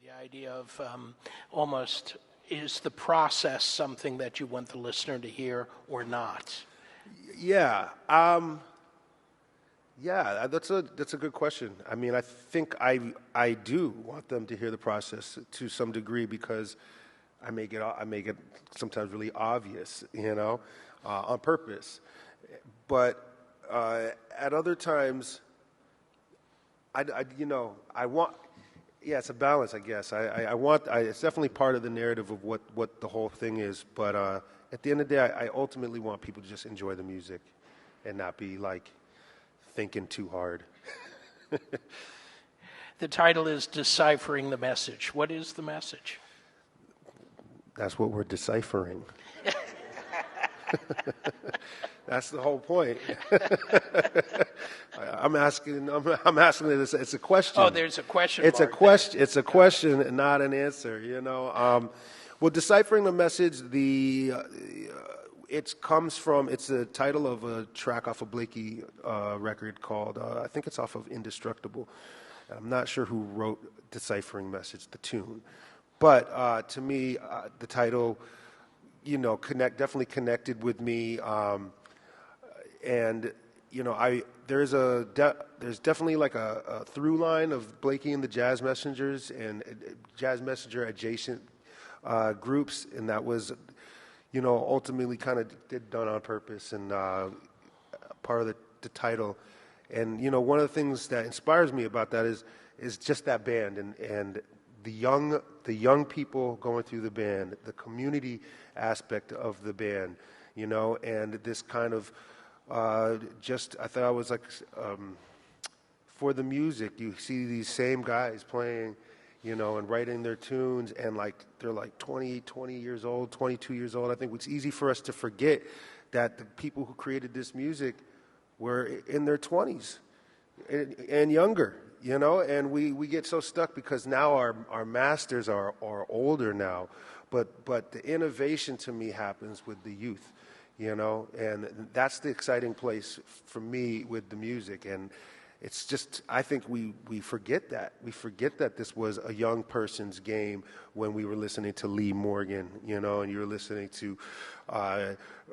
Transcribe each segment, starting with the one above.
The idea of almost, is the process something that you want the listener to hear or not? Yeah. Yeah, that's a good question. I mean, I think I do want them to hear the process to some degree because I make it sometimes really obvious, on purpose. But at other times, I want. Yeah, it's a balance, I guess. I want. It's definitely part of the narrative of what the whole thing is. But at the end of the day, I ultimately want people to just enjoy the music and not be like thinking too hard. The title is Deciphering the Message. What is the message? That's what we're deciphering. That's the whole point. I'm asking it. It's a question. Oh, there's a question. It's a question. It's a question, and not an answer. Well, deciphering the message. It comes from. It's the title of a track off a Blakey record called. I think it's off of Indestructible. I'm not sure who wrote Deciphering Message, the tune, but to me, the title, definitely connected with me. And there's definitely like a through line of Blakey and the Jazz Messengers and Jazz Messenger adjacent groups, and that was, ultimately kind of done on purpose and part of the title. And one of the things that inspires me about that is just that band and the young people going through the band, the community aspect of the band, and this kind of. I thought I was like, for the music, you see these same guys playing, and writing their tunes, and they're like 20 years old, 22 years old. I think it's easy for us to forget that the people who created this music were in their 20s and younger, and we get so stuck because now our masters are older now, but the innovation to me happens with the youth. And that's the exciting place for me with the music. And it's just, I think we forget that. We forget that this was a young person's game when we were listening to Lee Morgan, and you were listening to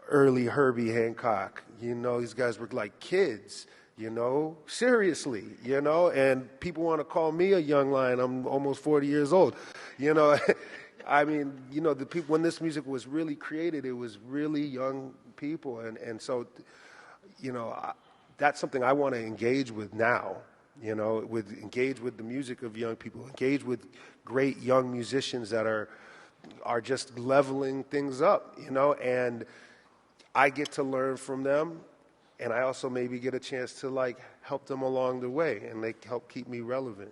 early Herbie Hancock. These guys were like kids, seriously, and people want to call me a young lion. I'm almost 40 years old, I mean, the people, when this music was really created, it was really young people. And so, that's something I want to engage with now, engage with the music of young people, engage with great young musicians that are just leveling things up, and I get to learn from them. And I also maybe get a chance to help them along the way, and they help keep me relevant.